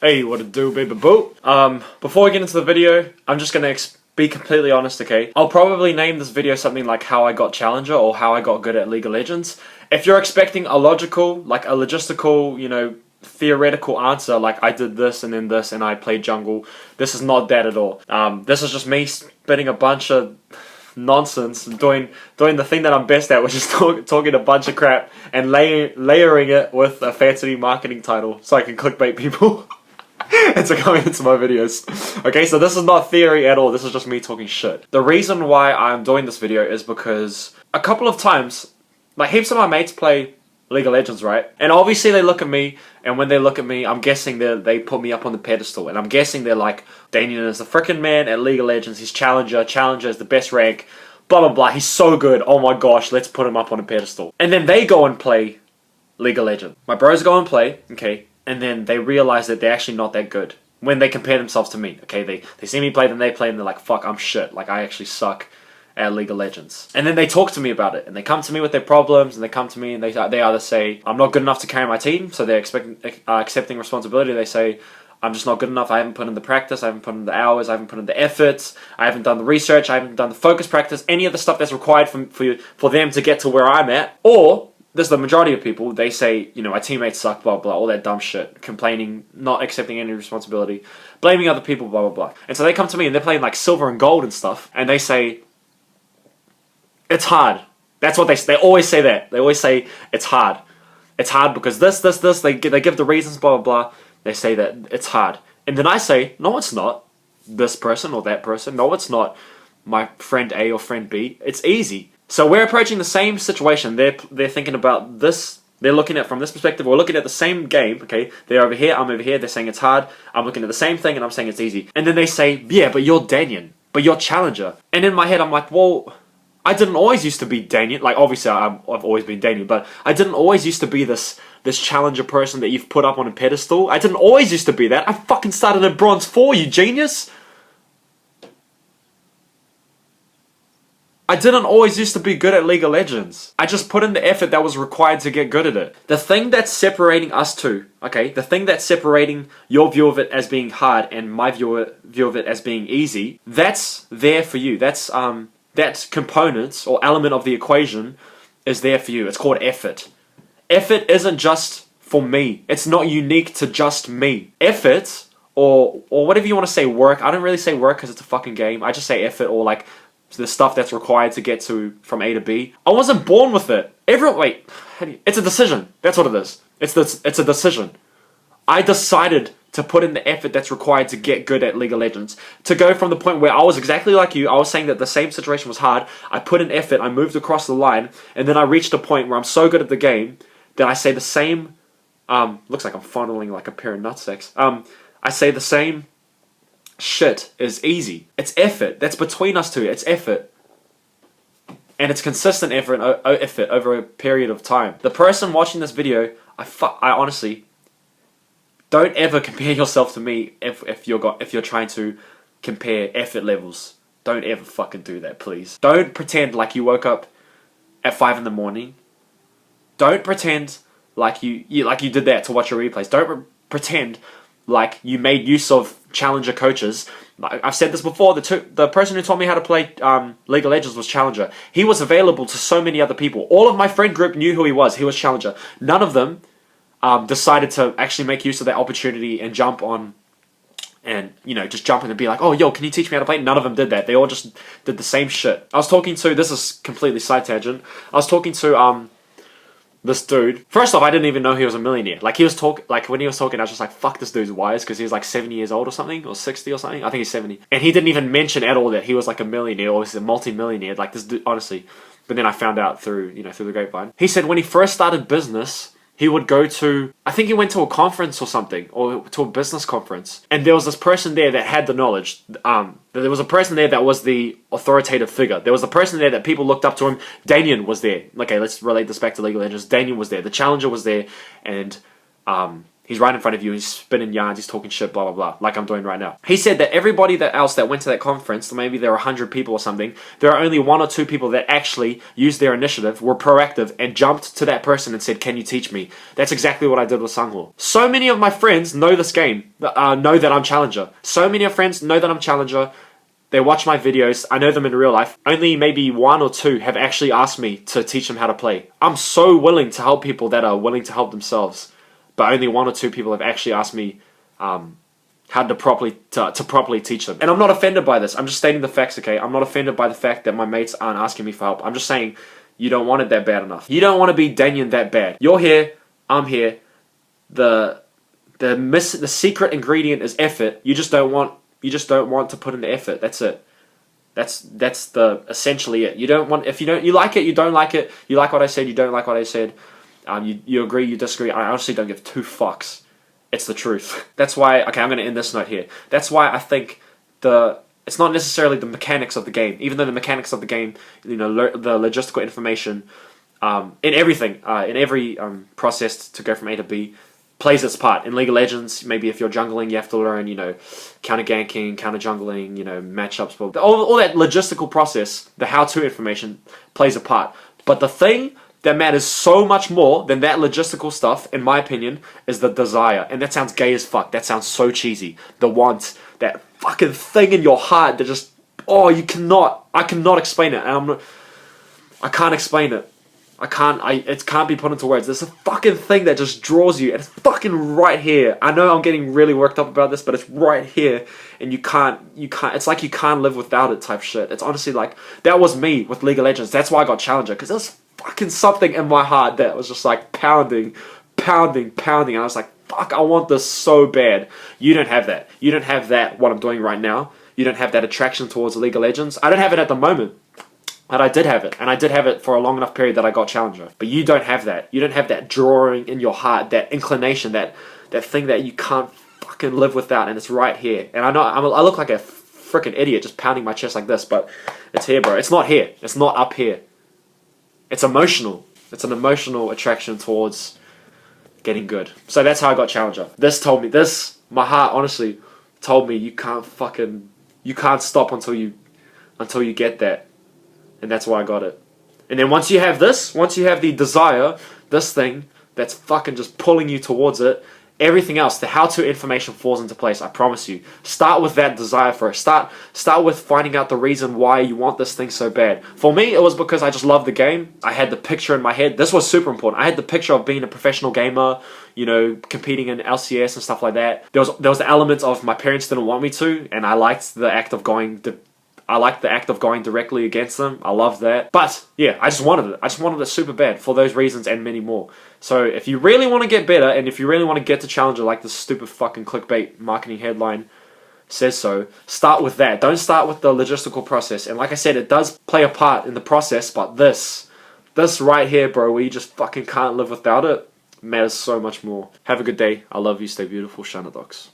Hey, what it do, baby boo? Before we get into the video, I'm just gonna be completely honest, okay? I'll probably name this video something like how I got Challenger or how I got good at League of Legends. If you're expecting a logical, like a logistical, you know, theoretical answer, like I did this and then this and I played jungle, this is not that at all. This is just me spitting a bunch of nonsense and doing the thing that I'm best at, which is talking a bunch of crap and layering it with a fancy marketing title so I can clickbait people. And to come into my videos. Okay, so this is not theory at all, this is just me talking shit. The reason why I'm doing this video is because a couple of times, like heaps of my mates play League of Legends, right? And obviously they look at me, and when they look at me, I'm guessing they put me up on the pedestal, and I'm guessing they're like, Danyon is the frickin' man at League of Legends, he's Challenger is the best rank, blah blah blah, he's so good, oh my gosh, let's put him up on a pedestal. And then they go and play League of Legends. My bros go and play, okay? And then they realize that they're actually not that good when they compare themselves to me, okay? They see me play, then they play, and they're like, fuck, I'm shit. Like, I actually suck at League of Legends. And then they talk to me about it, and they come to me with their problems, and they come to me, and they either say, I'm not good enough to carry my team, so they're accepting responsibility. They say, I'm just not good enough, I haven't put in the practice, I haven't put in the hours, I haven't put in the efforts, I haven't done the research, I haven't done the focus practice, any of the stuff that's required for them to get to where I'm at. Or this is the majority of people, they say, you know, my teammates suck, blah, blah, all that dumb shit. Complaining, not accepting any responsibility, blaming other people, blah, blah, blah. And so they come to me and they're playing like silver and gold and stuff, and they say, it's hard. That's what they always say that. They always say, it's hard. It's hard because this, they give the reasons, blah, blah, blah. They say that it's hard. And then I say, no, it's not. This person or that person. No, it's not my friend A or friend B. It's easy. So we're approaching the same situation. They're thinking about this. They're looking at it from this perspective. We're looking at the same game. Okay, they're over here. I'm over here. They're saying it's hard. I'm looking at the same thing, and I'm saying it's easy. And then they say, yeah, but you're Danyon. But you're Challenger. And in my head, I'm like, well, I didn't always used to be Danyon. Like, obviously, I've always been Danyon, but I didn't always used to be this Challenger person that you've put up on a pedestal. I didn't always used to be that. I fucking started at Bronze 4, you genius. I didn't always used to be good at League of Legends. I just put in the effort that was required to get good at it. The thing that's separating us two, okay, the thing that's separating your view of it as being hard and my view of it as being easy, that's there for you. That's that component or element of the equation is there for you. It's called effort. Effort isn't just for me. It's not unique to just me. Effort, or whatever you want to say, work. I don't really say work because it's a fucking game. I just say effort, or like the stuff that's required to get from A to B. I wasn't born with it. It's a decision. That's what it is. It's a decision. I decided to put in the effort that's required to get good at League of Legends. To go from the point where I was exactly like you, I was saying that the same situation was hard, I put in effort, I moved across the line, and then I reached a point where I'm so good at the game that I say the same, looks like I'm funneling like a pair of nutsacks. I say the same shit is easy. It's effort. That's between us two. It's effort. And it's consistent effort over a period of time. The person watching this video, I honestly, don't ever compare yourself to me if you're trying to compare effort levels. Don't ever fucking do that, please. Don't pretend like you woke up at 5 in the morning. Don't pretend like you did that to watch your replays. Don't pretend like you made use of Challenger coaches. I've said this before, the person who taught me how to play League of Legends was Challenger. He was available to so many other people. All of my friend group knew who he was. He was Challenger. None of them decided to actually make use of that opportunity and jump on and, you know, just jump in and be like, oh, yo, can you teach me how to play? None of them did that. They all just did the same shit. I was talking to, this is completely side tangent, I was talking to this dude. First off, I didn't even know he was a millionaire. Like, when he was talking, I was just like, fuck, this dude's wise, because he was like 70 years old or something, or 60 or something. I think he's 70. And he didn't even mention at all that he was like a millionaire, or he's a multi-millionaire. Like, this dude, honestly. But then I found out through the grapevine. He said when he first started business, he would go to, I think he went to a conference or something, or to a business conference, and there was this person there that had the knowledge. There was a person there that was the authoritative figure. There was a person there that people looked up to him. Danyon was there. Okay, let's relate this back to League of Legends. Danyon was there. The Challenger was there, and He's right in front of you, he's spinning yarns, he's talking shit, blah, blah, blah, like I'm doing right now. He said that everybody else that went to that conference, maybe there were 100 people or something, there are only 1 or 2 people that actually used their initiative, were proactive, and jumped to that person and said, can you teach me? That's exactly what I did with Sangho. So many of my friends know this game, know that I'm Challenger. So many of friends know that I'm Challenger. They watch my videos, I know them in real life. Only maybe 1 or 2 have actually asked me to teach them how to play. I'm so willing to help people that are willing to help themselves. But only 1 or 2 people have actually asked me how to properly teach them. And I'm not offended by this. I'm just stating the facts, okay? I'm not offended by the fact that my mates aren't asking me for help. I'm just saying, you don't want it that bad enough. You don't want to be Danyon that bad. You're here, I'm here. The secret ingredient is effort. You just don't want to put in the effort. That's it. That's essentially it. You don't want, if you like it, you don't like it. You like what I said, you don't like what I said. You agree, you disagree. I honestly don't give 2 fucks. It's the truth. That's why, okay, I'm going to end this note here. That's why I think it's not necessarily the mechanics of the game, even though the mechanics of the game, the logistical information, in everything, in every process to go from A to B, plays its part. In League of Legends, maybe if you're jungling, you have to learn, counter ganking, counter jungling, matchups, all that logistical process, the how-to information plays a part. But the thing that matters so much more than that logistical stuff, in my opinion, is the desire. And that sounds gay as fuck. That sounds so cheesy. The want, that fucking thing in your heart that just, I cannot explain it. And I can't explain it. It can't be put into words. There's a fucking thing that just draws you, and it's fucking right here. I know I'm getting really worked up about this, but it's right here, and you can't, it's like you can't live without it type shit. It's honestly like, that was me with League of Legends. That's why I got Challenger, because there's fucking something in my heart that was just like pounding, and I was like, fuck, I want this so bad. You don't have that. You don't have that, what I'm doing right now. You don't have that attraction towards League of Legends. I don't have it at the moment. But I did have it, and I did have it for a long enough period that I got Challenger. But you don't have that. You don't have that drawing in your heart, that inclination, that thing that you can't fucking live without, and it's right here. And I know I look like a freaking idiot just pounding my chest like this, but it's here, bro. It's not here. It's not up here. It's emotional. It's an emotional attraction towards getting good. So that's how I got Challenger. My heart honestly told me you can't stop until you get that. And that's why I got it. And then once you have the desire, this thing that's fucking just pulling you towards it, everything else, the how-to information falls into place, I promise you. Start with that desire first. Start with finding out the reason why you want this thing so bad. For me, it was because I just loved the game. I had the picture in my head. This was super important. I had the picture of being a professional gamer, competing in LCS and stuff like that. There was the element of my parents didn't want me to, and I liked the act of going directly against them. I love that. But yeah, I just wanted it. I just wanted it super bad for those reasons and many more. So if you really want to get better, and if you really want to get to Challenger like this stupid fucking clickbait marketing headline says so, start with that. Don't start with the logistical process. And like I said, it does play a part in the process, but this right here, bro, where you just fucking can't live without it, matters so much more. Have a good day. I love you. Stay beautiful. Shana Docs.